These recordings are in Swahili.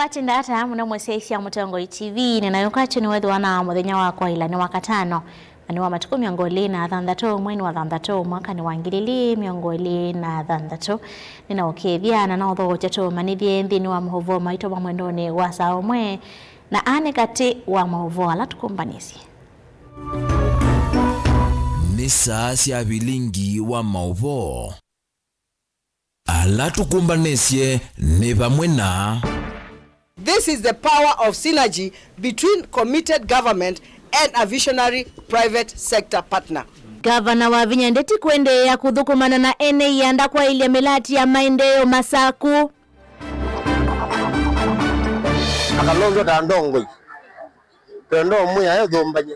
wakati ndata muna mwesesia Mutongo TV ninayokacho ni wedu wana muthenya wakwa ila ni wakatano ni wa matuku miongo ili na thandatu mwini wa thandatu mwaka ni wangilili miongo ili na thandatu nina ukithia na utho chatu manithie nthini wa muhovo maito wa mwendoni wa saa umwe na ane kati wa muhovo ala tukumbanisi ni saa cia bilingi wa mauvo ala tukumbanesie ni vamwe na. This is the power of synergy between committed government and a visionary private sector partner. Gavana wa Vinya Ndeti kuendelea kuthukumana na ene yanda kwa ile milati ya maendeleo Masaku. Akalonzo dandongwe. Tendo muya yodombanye.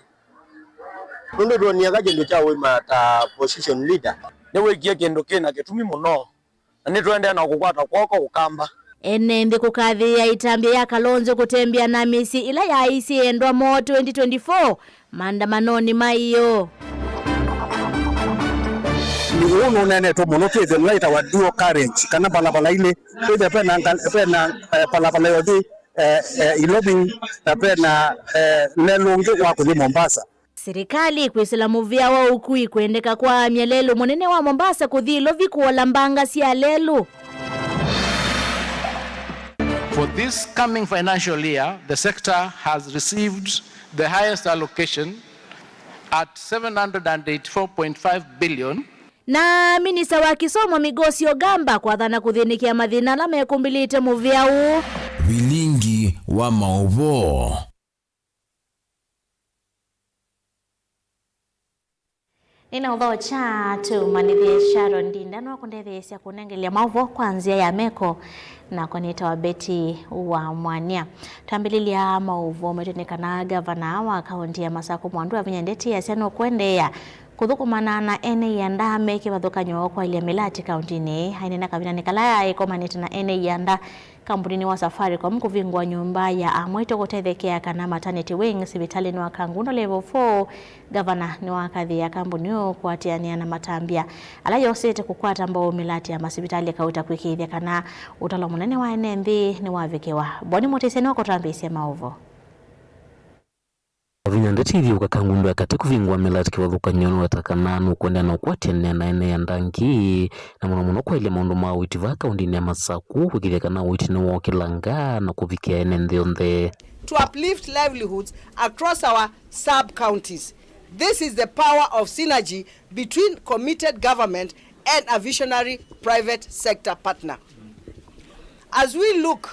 Ndo doni yakaje ndo chawe mata position leader. Newe kie kendo kena ketumi muno. Ani twende na kukwata kwoko ukamba. Ene ndi kukathi ya itambia ya Kalonzo kutembea na misi ila ya isi endwa mo 2024 maandamanoni maiyo. Ni uno nene to muno ke then later wa duo courage kana balabala ile pede pena balabala yodi ilobi pena lelonge wa kule Mombasa. Serikali kuisilamu vya wa ukui kuendeka kwa myelelo monene wa Mombasa kuthilo vikuola mbanga siya lelu. For this coming financial year, the sector has received the highest allocation at 784.5 billion. Na minista wa kisomo Migosi Ogamba kwa dhana kuthinikia madhina la mekumbilite muvyau. Bilingi wa mauvo. Nina udho chatu manithie Sharon Ndindano kundethesya kunengelia mauvo kwanzia ya meko na kwanita wa beti wa mwania. Tambililia mauvo metenekana gavana wa kaunti ya Masaku Mwandu wa Vinya Ndeti ya siano kuendea kuthukumana na ene yanda meki wathukanyo kwa ile milati kauntini hainena kabina nikalaya ikomanita na ene yanda kampuni wa Safaricom kuvingwa nyumba ya amwito kutethekea kana maternity wing sibitali ni wa Kangundo level 4 gavana ni wa kadhi ya kampuni kuatiania na matambia ala yosete kukwata mbao milati ya masibitali ya kauta kwikithia kana utalo munene wa NMB ni wavikewa boni moteseni wako tambisi mauvo. Vinya Ndeti hivi Kangundo akati kuvingwa milati kiwathuka nyono watakananu kwenda na kuatiania na ene ya ndangi na muno kwa ile maundu ma witivaka undini ya Masaku wikithia kana witi ni wokilanga na kuvikia ene nthionthe to uplift livelihoods across our sub-counties. This is the power of synergy between committed government and a visionary private sector partner. As we look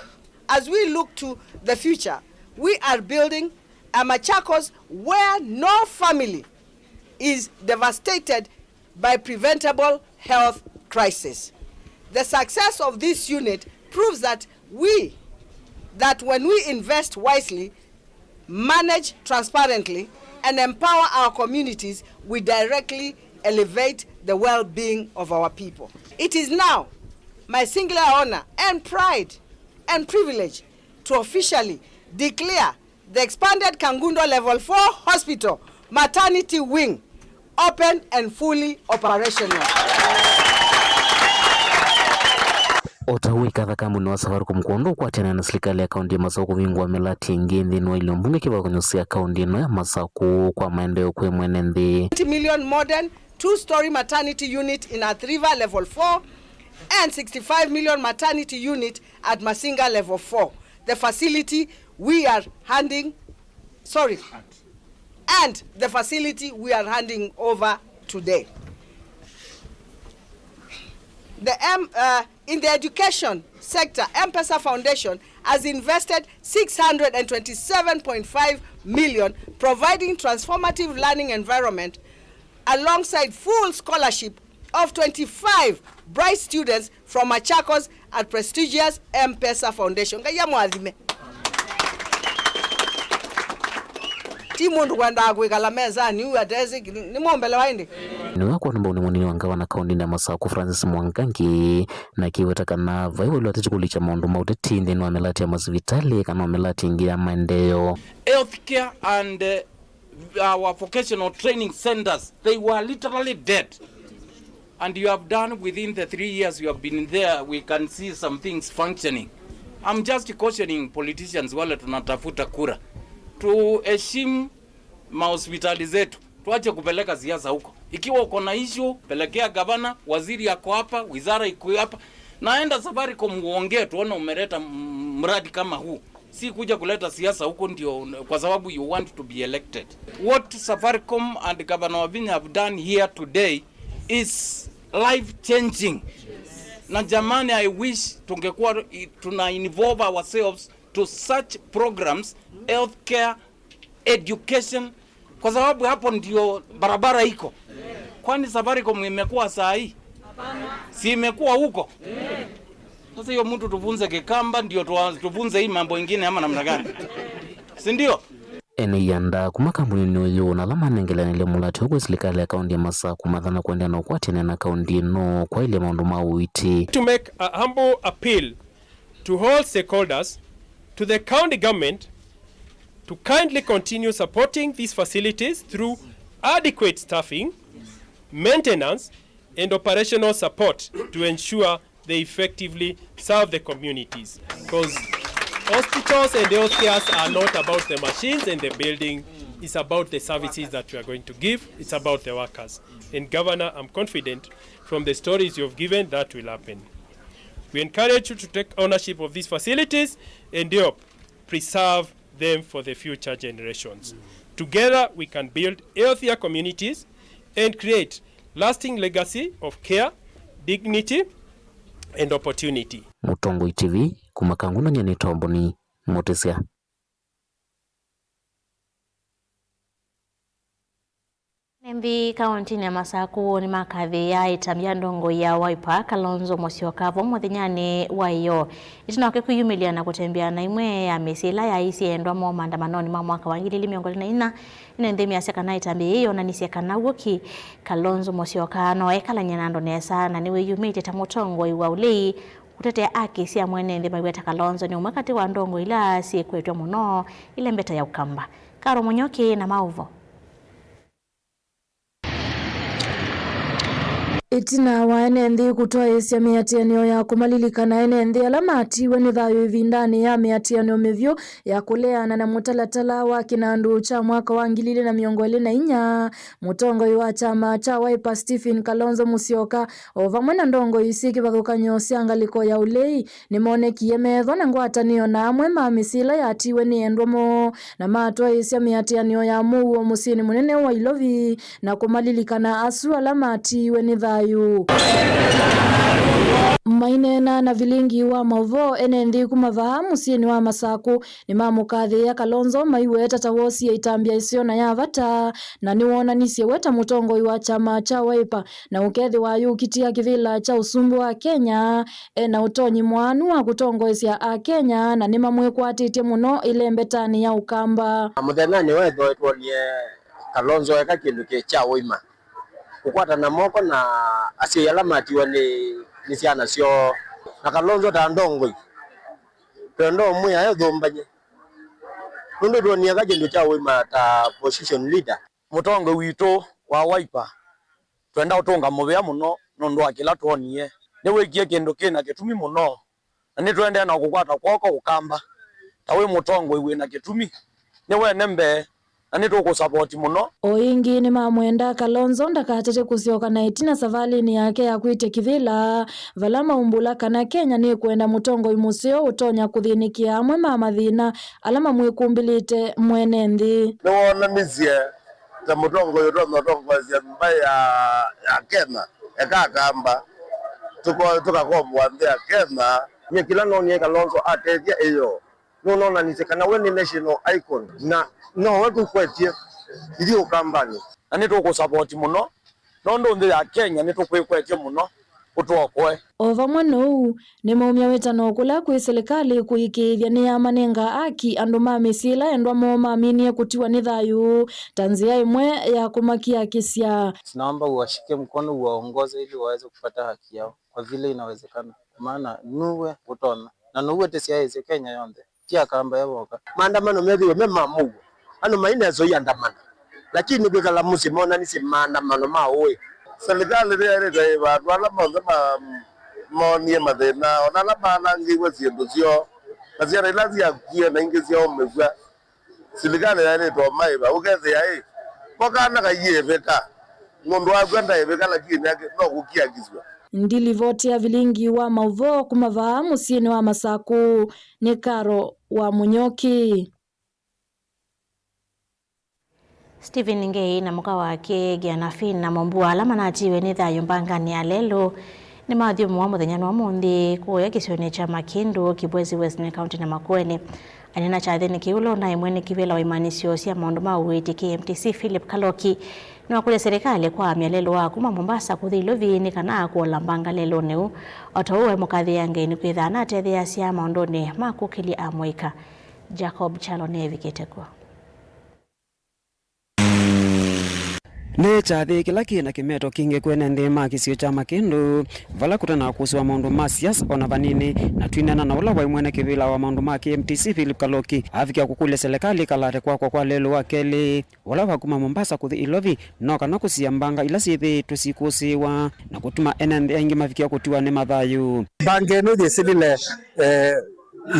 to the future, we are building a Machakos where no family is devastated by preventable health crisis. The success of this unit proves that when we invest wisely, manage transparently, and empower our communities, we directly elevate the well-being of our people. It is now my singular honor and pride and privilege to officially declare the expanded Kangundo Level 4 Hospital Maternity Wing open and fully operational. Otawika thaka muno wa Safaricom kuondo kuatiana na serikali ya kaunti ya Masaku kuvingwa milati ingi nthini wa ile mbunge kiva kunyusia kaunti ino ya Masaku kwa maendeleo kwe mwene nthi. 20 million modern 2-story maternity unit in Athi River Level 4 and 65 million maternity unit at Masinga Level 4. The facility we are handing over today. In the education sector, M-Pesa Foundation has invested 627.5 million, providing transformative learning environment alongside full scholarship of 25 bright students from Machakos at prestigious M-Pesa Foundation. Timundu kwenda kuikala meza ni uatezi ni mombele waindi. Ni wako namba unemuni wangawa na kaundi na Masaku Francis Mwangangi na kiwetaka na vaiwa ilo atachikulicha maundu mauteti ndeni wa melati ya masivitali kana wa melati ingi ya maendeleo. Healthcare and our vocational training centers, they were literally dead. And you have done within the 3 years you have been there, we can see some things functioning. I'm just cautioning politicians wale tunatafuta kura. Tuheshimu mahospitali zetu. Tuache kupeleka siasa huko. Ikiwa uko na issue, pelekea gavana, waziri yako hapa, wizara iko hapa. Naenda Safaricom muongee tuone umeleta mradi kama huu. Si kuja kuleta siasa huko ndio kwa sababu you want to be elected. What Safaricom and Governor Wavinya have done here today is life changing. Na jamani, I wish tungekuwa tuna involve ourselves to such programs, healthcare, education, kwa sababu hapo ndio barabara iko. Kwani Safaricom imekuwa saa hii? Si imekuwa huko? Sasa hiyo mtu tuvunze Kikamba ndio tuvunze hii mambo mengine ama namna gani? Si ndio? Ene yanda kuma kampuni uyu na lama nengelanile mulati huko serikali ya kaunti ya Masaku mathana kwenda na ukwatene na kaunti no kwa ile maundu mawiti. To make a humble appeal to all stakeholders, to the county government, to kindly continue supporting these facilities through adequate staffing, maintenance, and operational support to ensure they effectively serve the communities. Because hospitals and healthcare are not about the machines and the building. It's about the services that we are going to give. It's about the workers. And Governor, I'm confident from the stories you've given that will happen. We encourage you to take ownership of these facilities and help preserve them for the future generations. Together, we can build healthier communities and create lasting legacy of care, dignity, and opportunity. Mutongo TV kumakanguna nyani tomboni Motesia. Nembi kaunti ya Masaku ni makathi ya itamia ndongo ya Wiper Kalonzo Musyoka muthenya wayo itinoke kuyumilia na kutembea na imwe ya misila ya isi endwa mo maandamanoni ma mwaka wa 2024 nende miaseka na itambi hiyo na nisieka na woki Kalonzo Musyoka no ekalanya nando nesa na niwe yumite ta mutongo iwa ulei kutetea aki sia mwene ndi maweta Kalonzo ni umakati wa ndongo ila si kwetwa muno ile mbeta ya Ukamba. Karo Munyoki na Mauvo. Itina wa enendi kutoa isia miatianio ya kumalilikana enendi alamati weni thayo ivindani ya miatianio mivyo ya kuleana na mutalatala wa kinandu cha mwaka wa 2024 mutongo wa chama cha Wiper Stephen Kalonzo Musyoka ovamwe na ndongo isiki bathukanyo siangaliko ya ulei nimoneki metho na ngwatanio na amwe ma misila yatiwe ni endwamo na matwa isia miatianio ya muo musini munene wa Ilovi na kumalilikana asu alamati weni thayo mainena na vilingi wa mavo enendi kumavaha musieni wa Masaku ni mamukathi ya Kalonzo maiwe tatawosi ya itambia isio na ya vata na niwona nisie weta mutongo wa chama cha Wiper na ukethi wa yukitia kivila cha usumbu wa Kenya na utonyi mwanu wa kutongo isia a Kenya na nima mwekwatite muno ile mbetani ya Ukamba muthenya wetho etwonie Kalonzo eka kindu ke cha Wiper kukwata na moko na asia alamatiwa ni ciana cio na Kalonzo ta ndongo pendo muya yo thumbanye nundu tuonia ga kindu cha Wiper ta position leader mutongo witu wa Wiper twenda utunga mubea muno nundu akila tuonie ni wikie kindu kina kitumi muno na ni twende na kukwata kwoko Ukamba ta wi mutongo iwe na kitumi ni wene mbe ani tuko support muno oingi ni mamwenda Kalonzo ndakatete kusyoka na itina savalini yake ya kwite kivila valama umbula kana Kenya ni kwenda mutongo imusio utonya kuthinikia amwe mathina alama mwikumbilite mwenendi niwona nizie ta mutongo yoto cia mbaya ya Kenya ekakamba tukakombwa ndia Kenya ni kila nonie Kalonzo atethia iyo nona nisekana we ni national icon na no watu kwetie ili Ukambani ani tuko support muno nondo ndi ya Kenya ni tukwetie muno utokwe ovamwe no ni maumya wetano kula kwi serikali kuikithia ni amanenga aki andu ma misila endwa mo maaminie kutiwa ni thayu tanzia imwe ya kumakia kisia tunaomba uwashike mkono uwaongoze ili waweze kupata haki yao kwa vile inawezekana maana nuwe utona na nuwe tesiaise Kenya yonde tia kamba yaboka maandamano methiwe memamu ano mainezo yandamana lakini bikala musimona ni maandamano mawe serikali rere ba wala mothe monie mathina ona la bana ngiwe ciendu cio Asiara ilazi ya kuya na ingezi ya omefua. Silikale ya ne to mai ba ukeze ya Koka na kaye beta. Ngondo wa kwenda ebeka lakini yake no kukia kizwa. Ndilivoti ya vilingi wa mauvo kumavaa musini wa Masaku ni Karo wa Munyoki. Stephen Ngei na muka wake Gianafin na Mombua alama na atiwe ni thayo mbangani ya lelo ni maadhiyo mwa muthenya wa mundi kuya kisione cha Makindu Kibwezi Western County na Makueni anena cha thini kiulo na imwene kivela wa imanisio cia maundu ma uwiti KMTC Philip Kaloki na kule serikali kwa mialelo wa kuma Mombasa kuthilo vini kana kuola mbanga lelo neu otouwe mukathi yange ni kwitha na tethia cia maunduni makukili amwika. Jacob Chalone vikitekwa Ni chathi kila kina kimeto kinge kwene ndima kisio cha Makindu vala kutana kuswa maundu ma siasa ona vanini na twinana na ula wa mwene kivila wa maundu ma KMTC Philip Kaloki afikia kukule serikali kalate kwa lelo wakeli wala wa kuma Mombasa kuthi ilovi no kana kusiambanga ila sithi tusikusiwa na kutuma NND aingi mafikia kutiwa ni mathayu bange no de silile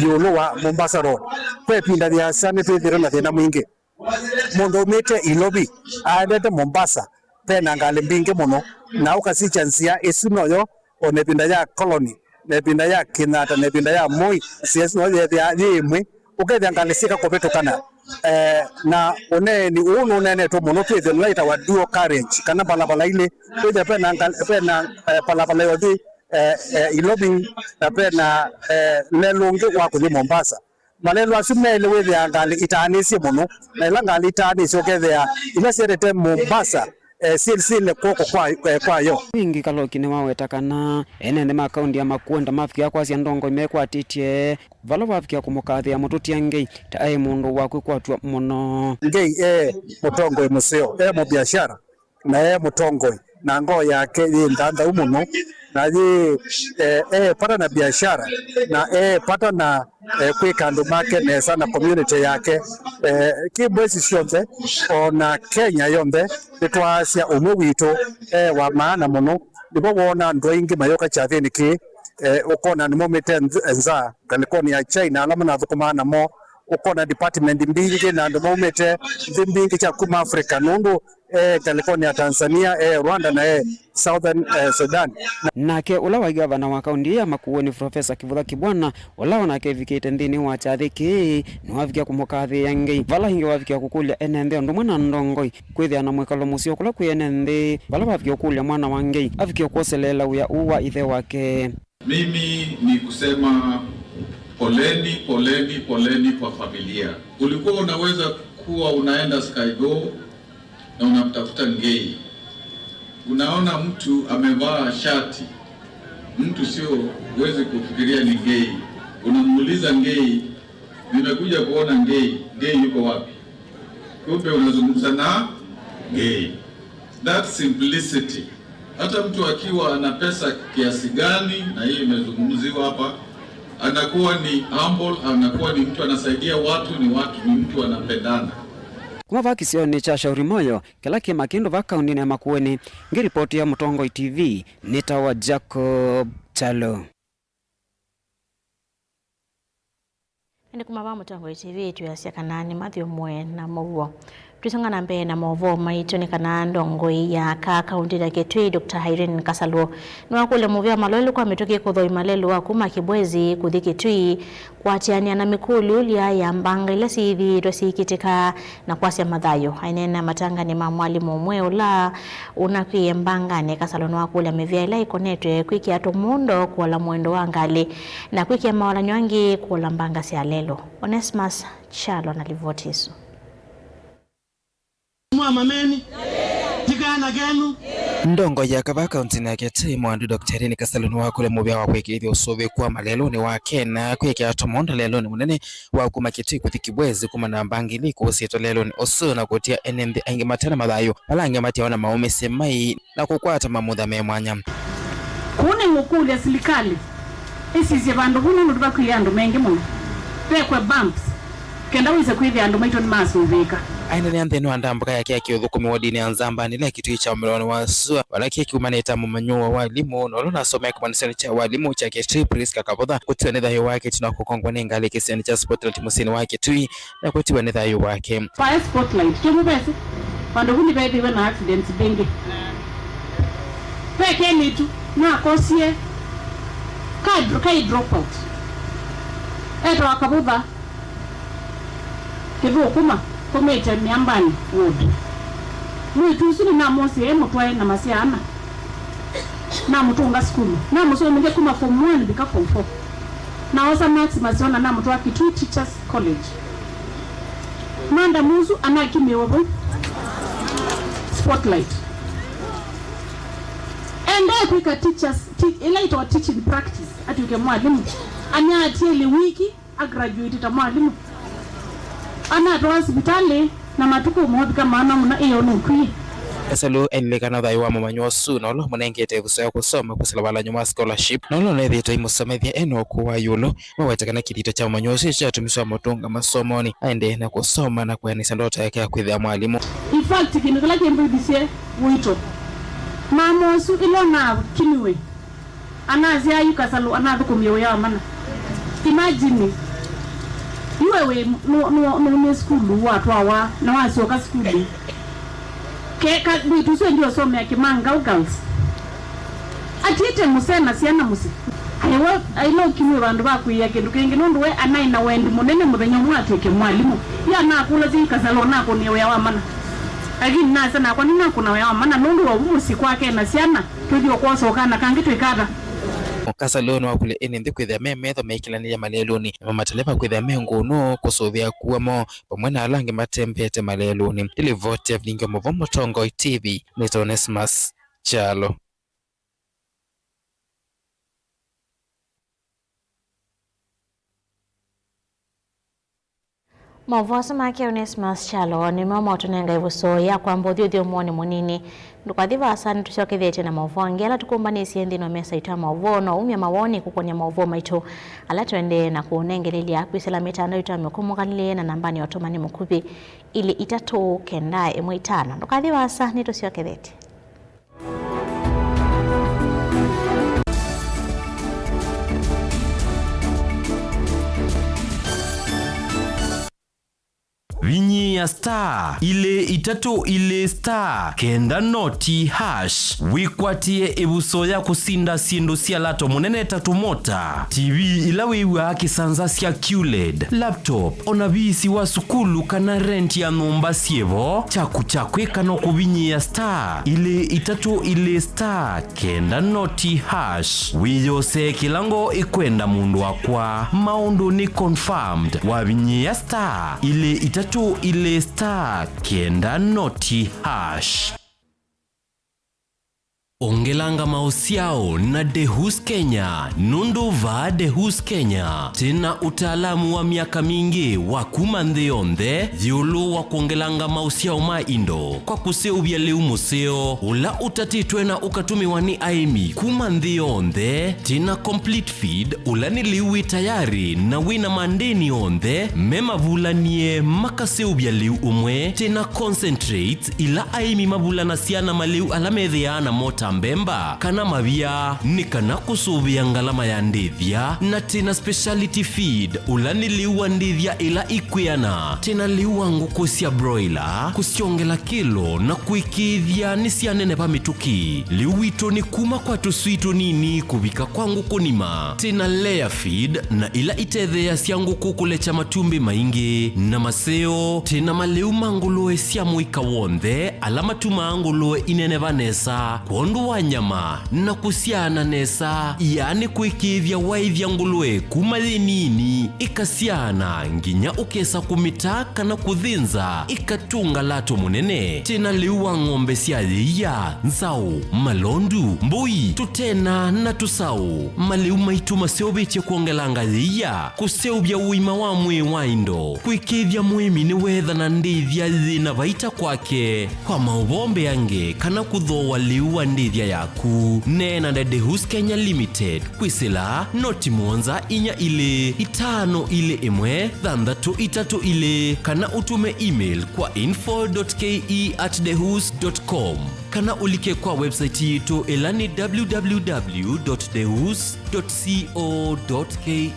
yolo wa Mombasa road kwe pinda ya sane twithira na thina mwingi Mondo umete ilobi aendete Mombasa pena ngale mbinge muno na ukasi chansia esino yo onepinda ya colony nepinda ya Kinata nepinda ya Moi siesi no ya yimwe ukethia ngale sika kopetokana na one ni uno nene to muno twithe laita wa dual carriage kana balabala ile twithe pena balabala yodi ilobi na pena lelungi wa kuthi Mombasa malelo asumele wewe angali itanisi muno na ila ngali itanisi okethea ila serete Mombasa silsile koko kwa yo wingi Kaloki ni waweta kana enende makaundi ya Makuenda mafikia kwa cia ndongo imekwa titie valo wafikia kumukathia mututia Ngei ta mundu wakwe kwatwa muno Ngei mutongo museo mu biashara na mutongo na ngo yake ndanda umuno na ye pata na biashara na pata na kwikando make na sana community yake Kibwezi cionthe ona Kenya yonthe nitwacia umwe wito wa maana muno nibo wona ndo ingi mayoka cha thini ki ukona ni momete nza kanikoni ya China alama na thukumana mo ukona department mbingi na ndo momete mbingi cha kuma Africa nundu California, Tanzania, Rwanda na Southern Sudan. Nake ula wa gavana wa kaunti ya Makueni Profesa Kivutha Kibwana ula wanake vikite ndini wa chathiki ni wafikia kumukathi yangi vala hingi wafikia kukulia enende ndo mwana ndongoi kwithia na mwekalo musio kula kwi enende vala wafikia kukulia mwana wa Ngei afikia kuoselela uya uwa ithe wake. Mimi ni kusema poleni poleni poleni kwa familia. Ulikuwa unaweza kuwa unaenda Skygo na unamtafuta Ngei, unaona mtu amevaa shati, mtu sio uweze kufikiria ni Ngei, unamuuliza Ngei, nimekuja kuona Ngei, Ngei yuko wapi? Kumbe unazungumza na Ngei. That simplicity, hata mtu akiwa ana pesa kiasi gani, na hii imezungumziwa hapa, anakuwa ni humble, anakuwa ni mtu anasaidia watu, ni mtu anapendana. Kuma vakisioni cha Shauri Moyo kila Makindu va kaunti ya Makueni ngiripoti ya Mutongo TV nitawa Jacob Chalo. Ndi kumava Mutongo TV tuyasia kanani mathio mwe na mauo tuisongana mbele na maovo maitu ni kana ndongoi ya kaunti ya Kitui Dr. Irene Kasalo nwa kule muvia malolo kwa metoke kuthoi malelo wa kuma Kibwezi kuthi Kitui kwatiania na mikulu ulia ya mbanga ila sithi tosikitika na kwasia mathayo ainena matanga ni mwalimu mwe ula unakie mbanga ne Kasalo nwa kule mevia ila ikonetwe kwiki ato mundo kuola mwendo wangali na kwiki mawala nywangi kuola mbanga sia lelo. Onesmus Chalo na livotisu mameni tikana genu ndongo ya kaba kaunti na Kitui mwandu Dr. Irene Kasalo ni wakule mubia wa kwikithio usubi kwa malelo ni wa Kenya kwikya tomonda lelo ni munene wa kuma Kitui kuthi Kibwezi kuma na mbangili kusito lelo ni osu na kutia NND aingi matena mathayo palange mationa maume semai na kukwata mamutha me mwanya kune ngukuli ya serikali isizi bandu bunu nduba kuyandu mengi muno pekwe bumps kenda wize kwithia andu maito ni masuvika aendelea nthini wa ndambuka yake akiuthukumi wodini ya nzamba nile kitui cha umiloni wa sua walaki kiumanita mumanyo wa walimu nolo nasomea kumanisani cha walimu cha Kitui Priska Kabotha kutiwa ni thayo wake tunakukongwa ni ngali kisiani cha Spotlight musini wa Kitui na kutiwa ni thayo wake fire Spotlight kimu besi pando huni bebe wana accidents bengi peke nitu na kosie kai drop out eto Kabotha kivu kuma komete miambani wood mwitu usuni na mosi mutwae na masiana na mutunga skulu na muso mwenge kuma form 1 bika form 4 na osa Maximus ona na mutwa Kitui Teachers College manda muzu anakimewa bo Spotlight and I kwika teachers elaito teaching practice atuke mwalimu anya atiele wiki a graduate ta mwalimu ana to hospitali na matuko mwabika maana muna iyo nukwi Kasalo enlekana thayo wa mumanyo su nolo munengete kusoya kusoma kusilabala nyuma scholarship nolo nethito imusomethia eno kuwa yulo mawetekana kidito cha mumanyo su cha tumiswa mutunga masomoni aende na kusoma na kuenisa ndoto yake ya kwithia mwalimu. In fact kinukala kembidisie wito mamo su ilona kiniwe anazia yukasalo anathukumio ya mana imagine iwewe no school watu awa na wasoka school keka bitu sio ndio some akimanga girls atite musena siana musi ailo kimwe bandu bakuya kindu kingi nundu we anaina wendi munene muthenya mwateke mwalimu ya nakula zikasalo nako niwe ya wamana agini nasa na kwa nina kuna ya wamana nundu wa musi kwake na siana tudio kwasoka na kangi twikada Kasalo wa kule ene kwithia memetho meikilani ya maleluni mamatelepa kwithia menguno kusuvia kuwamo pamwe na alange matembete maleluni ili vote ya vingi muvomo tongo TV ni Onesmus Chalo. Mavosa make Onesmus Chalo ni mama otunenga ivuso ya kwamba thio mwoni munini ndukathiva asani tusiokethete na mavo angela tukumbanisi endi no mesa ita mavo no umya mawoni kukonya mavo maito ala twende na kuonengelelia kwisela mitandao ita kumukanile na nambani otomani mukupi ili itatu kenda emwe itano ndukathiva asani tusiokethete. Vinyi ya star ile itatu ile star kenda noti hash wikwatie ebuso ya kusinda sindu sia lato munene tatu mota TV ilawiwa kisanza sia QLED laptop onabisi wa sukulu kana rent ya nomba sievo chaku kano kubinyi ya star ile itatu ile star kenda noti hash wiyose kilango ikwenda mundu wakwa maundu ni confirmed wa vinyi ya star ile itatu ile star kenda noti hash. Ongelanga mausiao na Dehus Kenya, nundu va Dehus Kenya. Tena utaalamu wa miaka mingi wa kumandheonde, dhiulu wa kuongelanga mausiao maindo. Kwa kuseubia leu museo, ula utatitwe na ukatumiwa ni aimi. Kumandheonde, tena complete feed, ula niliwi tayari na wina mandeni onde, mema vulanie makaseubia leu umwe, tena concentrate ila aimi mavulana siana maleu alamedheana mota mbemba kana mavia ni kana kusuvia ngalama ya ndithia na tena speciality feed ulani liwa ndithia ila ikwiana tena liwa nguku sia broiler kusiongela kilo na kuikithia ni sia nene pa mituki liwito ni kuma kwa tusuito nini kubika kwa nguku nima tena layer feed na ila itethea sia nguku kulecha matumbi maingi na maseo tena maleu mangulue sia muika wonde alama tumangulue inene vanesa kondu wa nyama na kusiana nesa yani kuikithia waithia ngulue kumalinini ikasiana nginya ukesa kumitaka na kuthinza ikatunga lato munene tena liwa ng'ombe sia ya nzau malondu mbui tutena na tusau maliu maitu maseobeche kuongelanga ya kuseubia uima wa mwe waindo kuikithia mwimi ni wetha na ndithia thina vaita kwake kwa mauvombe yange kana kuthoa liu wa ndithia kwithia yaku nena na Dehus Kenya Limited kwisila noti mwonza inya ile itano ile imwe thandatu itatu ile kana utume email kwa info.ke@dehus.com kana ulike kwa website yetu elani www.dehus.co.ke.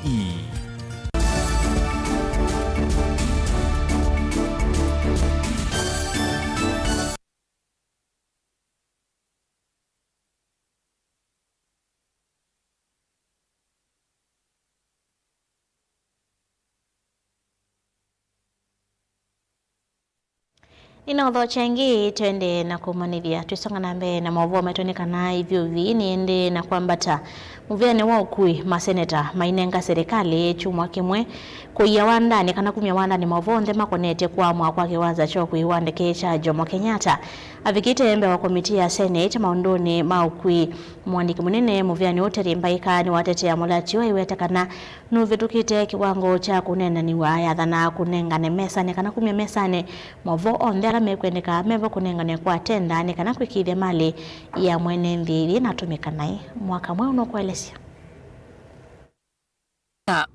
Inodho chengi twende na kumanithia twisonga na mbele na mauvo metonekana hivyo niende na kwambata muvyane wa ukui maseneta mainenga serikali chumwa kimwe kuia wandani kana kumya wandani mauvo ndema konete kwa mwakwa kiwanza cho kuiwande kecha Jomo Kenyatta avikite embe wa komiti ya Senate maundoni maukui mwandiki munene muvyane uteri mbaika ni watetea mulati wa iwetakana nuvitukite kiwango cha kunena ni waya thana kunengane mesane kana kumya mesane mauvo ondela mekwendeka meva kunengane kwa tenda ni kana kwikithia mali ya mwene nthiri natumika nai mwaka mwe unokuelesia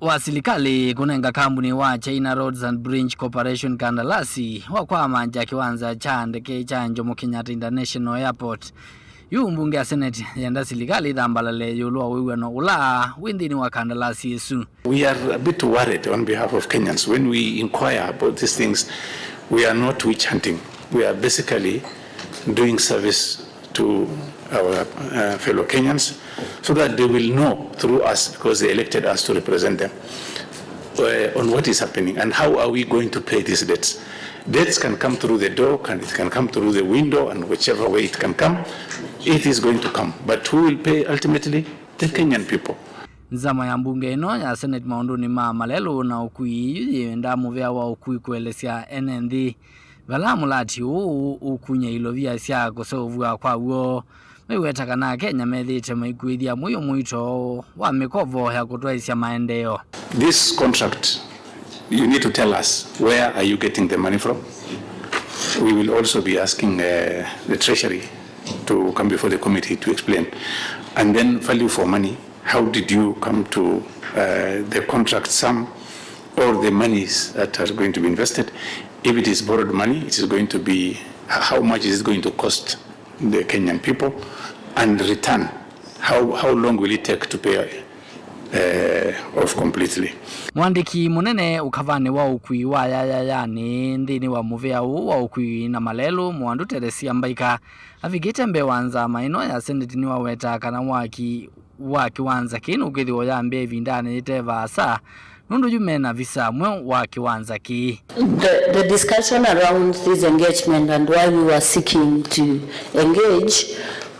wa serikali kunenga kampuni wa China Roads and Bridge Corporation kandarasi wa kwa manja kiwanza cha ndege cha Jomo Kenyatta International Airport. Yu mbunge ya Senate yanda serikali dhambalale yulwa wiwe no ula windini wa kandarasi yesu. We are a bit worried on behalf of Kenyans when we inquire about these things. We are not witch hunting. We are basically doing service to our fellow Kenyans so that they will know through us, because they elected us to represent them, on what is happening and how are we going to pay these debts. Debts can come through the door, it can come through the window, and whichever way it can come, it is going to come. But who will pay ultimately? The Kenyan people. Nzama ya mbunge ino ya Senate maunduni malelo na ukui ndamu vya wa ukui kuelesia NND vala mulati ukunye ilovia sia kosovu kwa uo miwetaka na Kenya methite maikuithia muyo mwito wa mikovo ya kutoaisia maendeleo. This contract, you need to tell us where are you getting the money from. We will also be asking the Treasury to come before the committee to explain. And then value for money. How did you come to the contract sum or the monies that are going to be invested? If it is borrowed money, it is going to be, how much is it going to cost the Kenyan people? And return, how long will it take to pay off completely? Mwandiki munene ukavane wa ukui wa yani ndini wa muvea wa ukui na malelo mwandu Teresia Mbaika avikite mbewanza maino ya Senate ni waweta kana wa kiwanza kinu ukithio ya mbe vindane iteva sa nundu jumena visa mwe wa kiwanza ki. The discussion around this engagement and why we were seeking to engage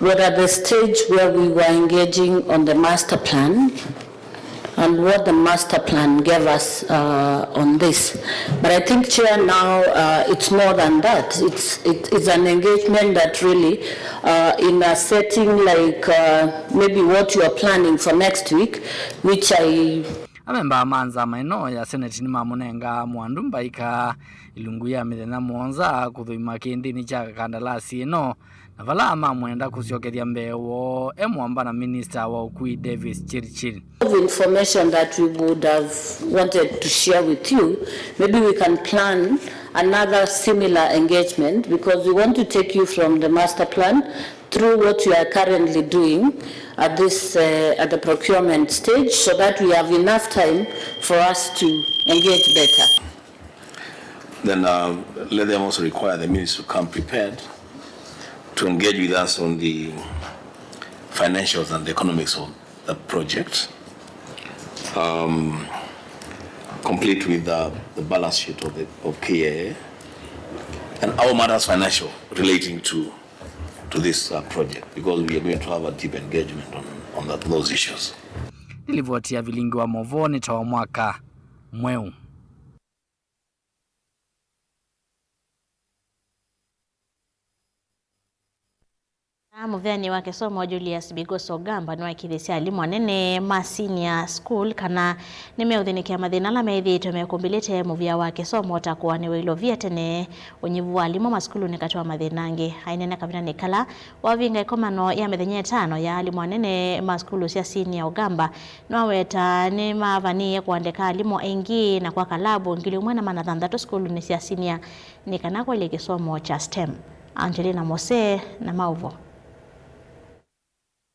were at the stage where we were engaging on the master plan and what the master plan gave us on this. But I think, Chair, now it's more than that. It's an engagement that really, in a setting like maybe what you are planning for next week, which I... Amemba manza maino ya Senate ni mamunenga mwandu Mbaika ilungu ya mithena mwonza kuthuima kindini cha kandarasi ino na vala ama mwenda kusiokeria mbewo emwamba na Minister wa ukui Davis Chirchir. Information that we would have wanted to share with you, maybe we can plan another similar engagement, because we want to take you from the master plan through what you are currently doing at this at the procurement stage, so that we have enough time for us to engage better. Then let them also require the minister to come prepared to engage with us on the financials and the economics of the project, complete with the balance sheet of KAA and all matters financial relating to this project, because we are going to have a deep engagement on those issues. Nilivotia vilingi wa Movoni tawa mwaka mweu. Muvyani wake somo Julius Bigoso Ogamba nwa ikithisia alimu anene ma senior school kana nimeuthinikia mathina la meithitwe mekumbilite muvya wake somo takuwa ni wilovia tene unyivu wa alimu maskulu ni kati wa mathinangi ainene kabina nikala wavinga ikomano ya mithenya 5 ya alimu anene maskulu cia senior Ogamba nwaweta ni mavanie kuandika alimu aingi na kwa kalabu ngili umwe na manathandatu skulu ni cia senior ni kana kwa ile kisomo cha STEM. Angelina Mose na Mauvo.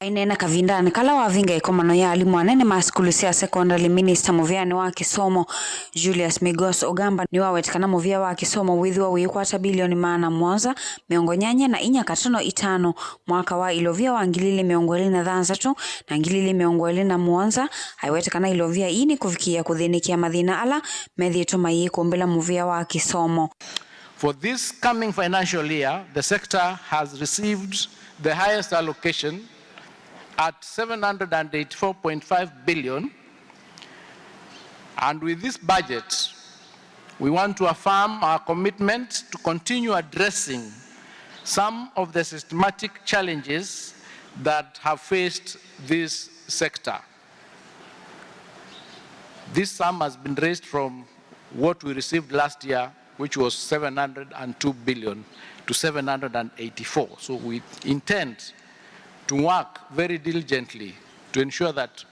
Ainena kavindani kala wavinga ikomano ya alimu anene maskulu cia secondary minister muvyani wa kisomo Julius Bigoso Ogamba ni wawetikana muvya wa kisomo withiwa wikwata bilioni maana mwanza miongo nyanya na inya katono itano mwaka wa ilovia wa ngilili miongo ili na thansatu na ngilili miongo ili na mwanza haiwetikana ilovia ini kufikia kuthinikia mathina ala methito mayi kumbila muvya wa kisomo. For this coming financial year, the sector has received the highest allocation at 784.5 billion. And with this budget, we want to affirm our commitment to continue addressing some of the systematic challenges that have faced this sector. This sum has been raised from what we received last year, which was 702 billion to 784. So we intend to work very diligently to ensure that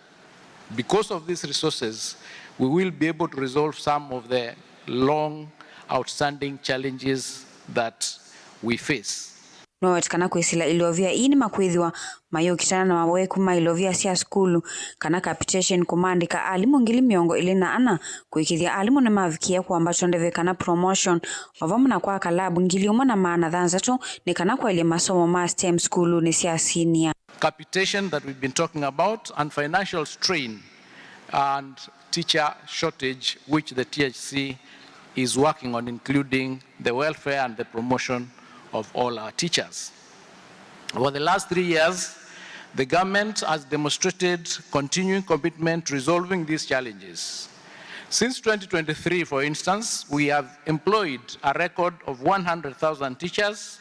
because of these resources, we will be able to resolve some of the long outstanding challenges that we face. No wetikana kwisila ilovia ini makwithiwa mayo kitana na mawe kuma ilovia cia skulu kana capitation kumandika alimu ngili miongo ili na ana kuikithia alimu na mavikia kuambacho ndeve kana promotion wavamu na kwa kalabu ngili umana maana thanzatu ni kana kwa ili masomo ma STEM skulu ni cia senior. Capitation that we've been talking about and financial strain and teacher shortage which the THC is working on, including the welfare and the promotion of all our teachers. Over the last 3 years, the government has demonstrated continuing commitment to resolving these challenges. Since 2023, for instance, we have employed a record of 100,000 teachers,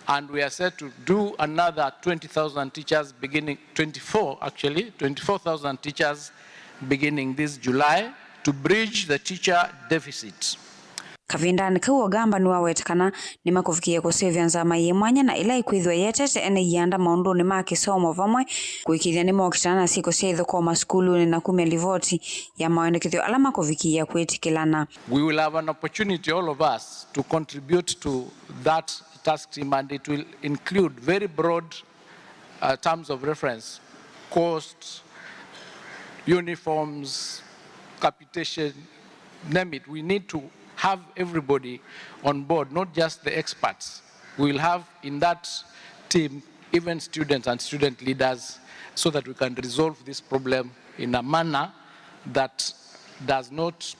and we are set to do another 20,000 teachers beginning, 24,000 teachers beginning this July to bridge the teacher deficit. Kavindani kwa Ogamba ni wawetikana ni makufikia kusevya nzama mwanya na ila ikuithwa yetete ene yanda maundu ni makisomo vamwe kuikithia ni mwokitana siko seitho kwa maskulu ni na kumia livoti ya mawenekithio alama kufikia kuitikilana. We will have an opportunity, all of us, to contribute to that task team, and it will include very broad terms of reference, cost, uniforms, capitation, name it. We need to have everybody on board, not just the experts. We will have in that team even students and student leaders so that we can resolve this problem in a manner that does not,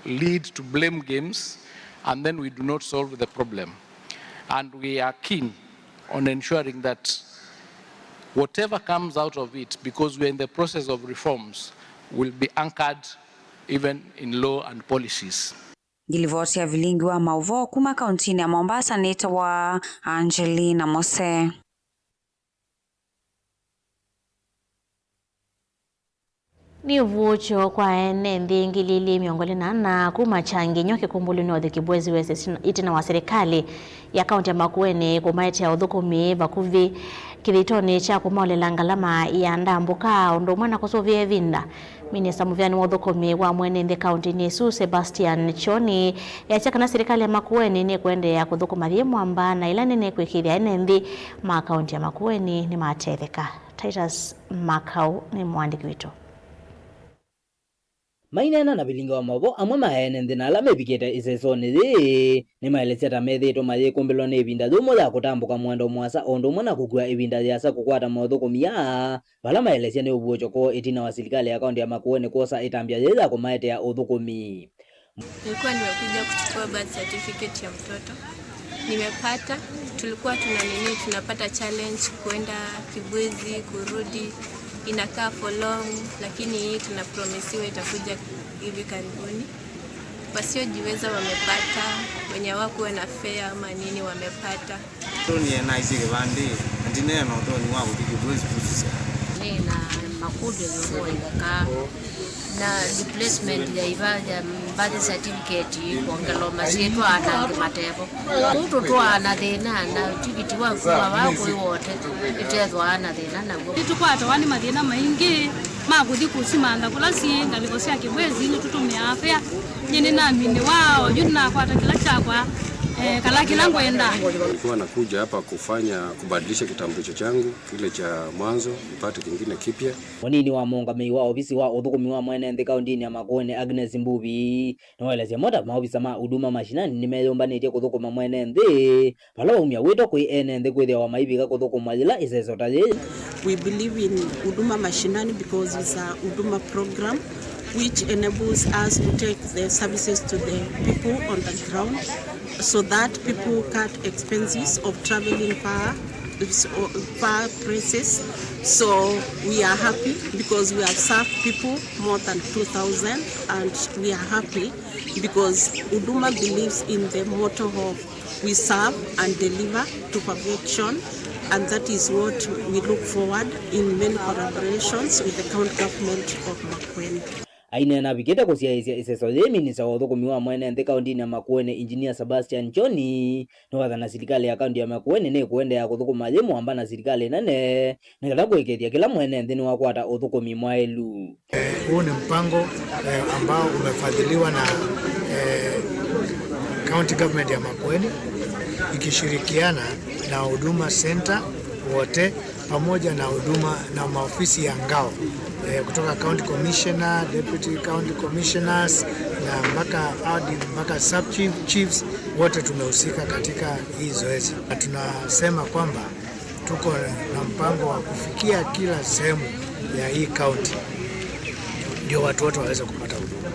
lead to blame games and then we do not solve the problem. And we are keen on ensuring that whatever comes out of it, because we're in the process of reforms, will be anchored even in law and policies. Gilivoti ya vilingi wa Mauvo kuma kauntini ya Mombasa nita wa Angelina Mose. Ni uvucho kwa ene ngilili miongoli na kumachangi nyoke kumbulu ni wadhikibwezi wese itina wa serikali ya kaunti ya Makueni kumaiti ya udhukumi bakuvi kithitoni cha kumaolela ngalama ya ndambuka ndo mwana kusovye vinda. Minista muvyani wa udhukumi wa mwenende kaunti ni Su Sebastian Choni ya chaka na serikali ya Makueni ni kuende ya kudhukuma dhimu amba na ilani ni kuikidhia ene ma kaunti ya Makueni ni matetheka. Titus Makau ni mwandiki wito. Mainena na bilinga wa mabo amwe maene ndina la mebiketa isesoni thi ni maelezeta methito maye kumbelo ne ibinda thumo ya kutambuka mwendo mwasa ondo mwana kugua ibinda yasa kukwata mothukumia bala maelezia ni ubuocho ko itina wa serikali ya kaunti ya Makueni kosa itambia yeza kumaete ya uthukumi. Nilikuwa nimekuja kuchukua birth certificate ya mtoto. Nimepata, tulikuwa tunapata challenge kwenda Kibwezi kurudi. Inakaa for long, lakini hii tunapromisiwa itakuja hivi karibuni. wasiojiweza wamepata, wenye hawakuwa na fare ama nini wamepata. Na hizi kibandi ndine na ndo ni wao kibwezi kusikia na makundi yoka na replacement ya ivaja birth certificate kuongelo masieto anange matebo mtu tu ana thina na tikiti wa kuwa wako wote itethwa ana thina na go tukwata wani mathina maingi maguthi kusimanga kulasi ngabikosia kibwezi ni tutumia afya nyine na mini wao yuna kwata kila chakwa kala kila ngwenda. Nilikuwa nakuja hapa kubadilisha kitambulisho changu kile cha mwanzo nipate kingine kipya. Wanini wa mongamei wa ofisi wa uthukumi wa mwene nthi kaunti ya Makueni Agnes Mbuvi noelezia moda maofisa ma huduma mashinani nimeyombanĩtie kuthukuma mwene nthi pala umia wito kwi ene nthi kwithia wa maibika kuthukuma jila isesota je. We believe in huduma mashinani because it's a huduma program which enables us to take the services to the people on the ground so that people cut expenses of traveling far places. So we are happy because we have served people more than 2,000 and we are happy because Huduma believes in the motto of we serve and deliver to perfection, and that is what we look forward in many collaborations with the county government of Makueni. Aina na bigeta kusiaisia iseso je minisa wa thukumi wa mwene nthi kaunti ya Makueni Engineer Sebastian Johnny no wathana serikali ya kaunti ya Makueni ni kuende ya kuthukuma je mwamba na serikali nene nikatha kuikethia kila mwene nthi ni wakwata uthukumi mwailu. Huu ni mpango ambao umefadhiliwa na county government ya Makueni ikishirikiana na Huduma Center wote pamoja na huduma na maofisi ya ngao kutoka county commissioner, deputy county commissioners na mpaka sub chiefs wote tumehusika katika hii zoezi. Tunasema kwamba tuko na mpango wa kufikia kila sehemu ya hii county ndio watu wote waweze kupata huduma.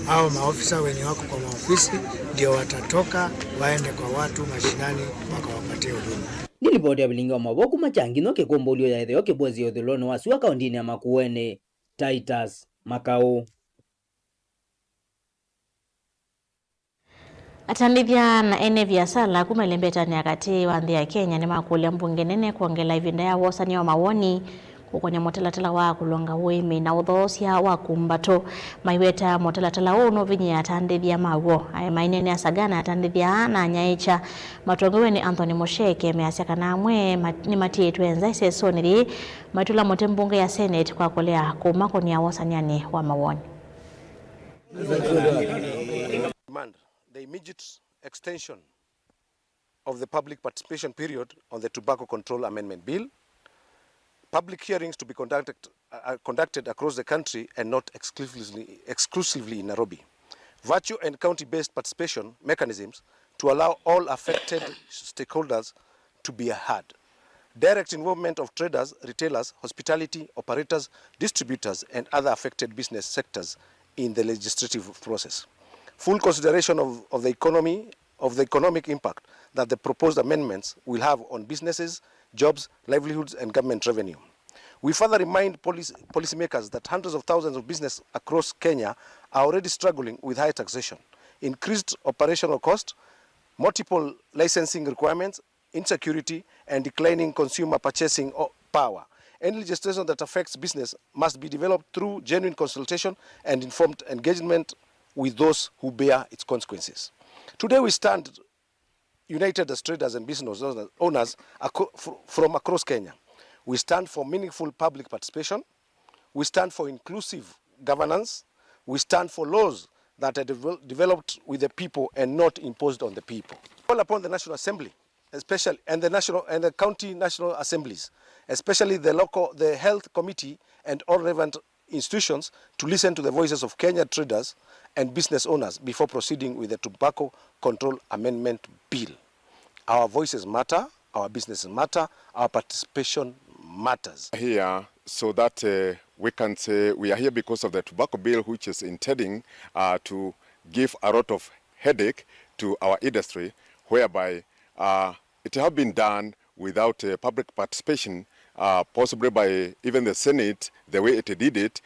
Hao maofisa wenye wako kwa maofisi ndio watatoka waende kwa watu mashinani wakawapatie huduma. Nilipoti ya bilingi wa maboku machangino kekombolio ya etheo kebwezi yothilono wasiwa kaundini ya Makueni. Titus Makau. Atandithia na ene biasala kumelembetani akati wa nthi ya Kenya ni makulia mbunge nene kuongela ivinda ya wosani wa mawoni kukonya motelatela wa kulonga wimi na uthosia wa kumbato maiweta motelatela uno vinyi atandithia mawo mainene asagana atandithia na nyaicha matongeweni Anthony Mosheke measya kana amwe ni matietu enza isesoniri matula mote mbunge ya Senate kwa kolea kumakonia wosaniani wa mawoni. The immediate extension of the public participation period on the Tobacco Control Amendment Bill, public hearings to be conducted across the country and not exclusively in Nairobi, virtual and county-based participation mechanisms to allow all affected stakeholders to be heard, direct involvement of traders, retailers, hospitality operators, distributors, and other affected business sectors in the legislative process. Full consideration of the economic impact that the proposed amendments will have on businesses, jobs, livelihoods, and government revenue. We further remind policymakers that hundreds of thousands of businesses across Kenya are already struggling with high taxation, increased operational cost, multiple licensing requirements, insecurity, and declining consumer purchasing power. Any legislation that affects business must be developed through genuine consultation and informed engagement with those who bear its consequences. Today we stand united as traders and business owners from across Kenya. We stand for meaningful public participation. We stand for inclusive governance. We stand for laws that are developed with the people and not imposed on the people. Call upon the National Assembly, especially and the county national assemblies, especially the health committee and all relevant institutions to listen to the voices of Kenya traders and business owners before proceeding with the Tobacco Control Amendment Bill. Our voices matter, our businesses matter, our participation matters. Here so that we can say we are here because of the tobacco bill, which is intending to give a lot of headache to our industry, whereby it has been done without public participation, possibly by even the Senate. The way it did it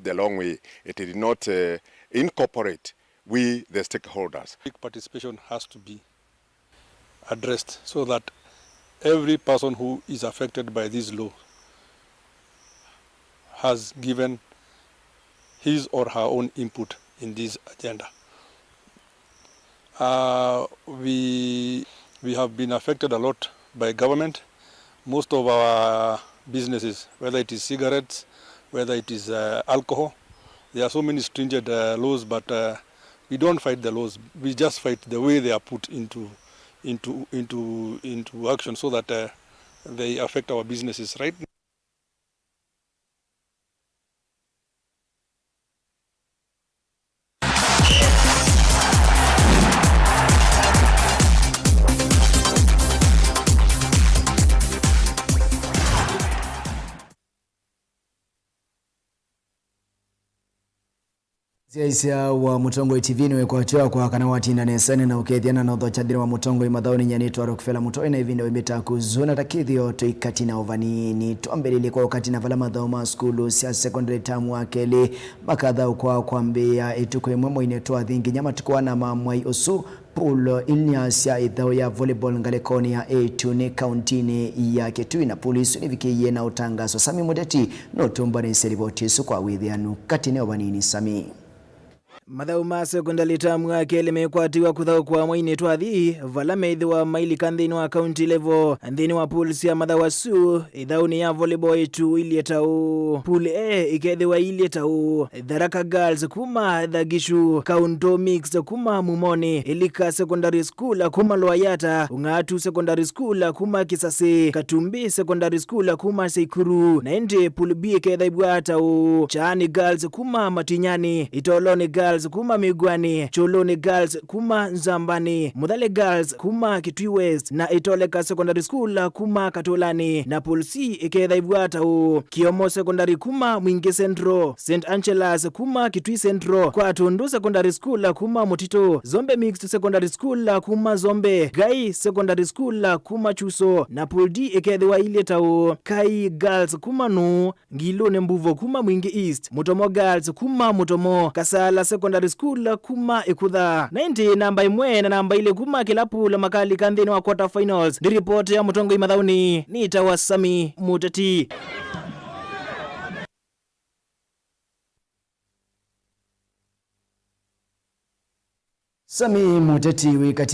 the long way. It did not incorporate we, the stakeholders. Public participation has to be addressed so that every person who is affected by this law has given his or her own input in this agenda. We have been affected a lot by government. Most of our businesses, whether it is cigarettes, whether it is alcohol, there are so many stringent laws, but we don't fight the laws. We just fight the way they are put into action so that they affect our businesses. Right now, Siaisa wa Mutongo TV niwe kwa choa kwa kana watinda nesane na ukethiana na uthochadhiri wa Mutongo imathaoni nyanitwa Rockefeller Mutoe na ivinda wimita kuzuna takithio toikati na ovanini tuambelile kwa wakati na vala mathoma skulu cia secondary term wa keli makatha kwa kwambia ituko imwe moine twa thingi nyama tukwa na mamwai usu pool ilnyasya ithao ya volleyball ngalekoni ya A2 countini ya Kitui na polisi nivikiye na utangazo Sami Mudeti no tumbani seriboti su kwa withianu katine ovanini Sami. Mathau ma secondary term wa keli mekwatiwa kuthau kwa mwaine twathi vala meithi wa maili kanthini wa county level nthini wa pool cia mathau asu ithauni ya volleyball itu ilietau pool A ikethi wa ilietau Tharaka Girls kuma Thagishu Kaunto Mix kuma Mumoni Ilika Secondary School kuma Loayata Ungatu Secondary School kuma Kisase Katumbi Secondary School kuma Seikuru na ende pool B ikethi ibwatau Chaani Girls kuma Matinyani Itoloni Girls kuma Migwani, Choloni Girls kuma Nzambani, Mudhale Girls kuma Kitui West na Itoleka Secondary School kuma Katolani na Pool C iketha ibwatau Kiomo Secondary kuma Mwingi Central, St. Angelas kuma Kitui Central, kwa Tundu Secondary School kuma Mutito, Zombe Mixed Secondary School kuma Zombe, Gai Secondary School kuma Chuso na Pool D iketha wa ilietau Kai Girls kuma Nu, Ngilone Mbuvo kuma Mwingi East, Mutomo Girls kuma Mutomo, Kasala Secondary School kuma Ikudha. 90 namba imwe na namba ile kuma kilapu la makali kanthini wa quarter finals. Ndi report ya Mutongo imathauni ni tawa Sami Muteti. Sami Muteti wikati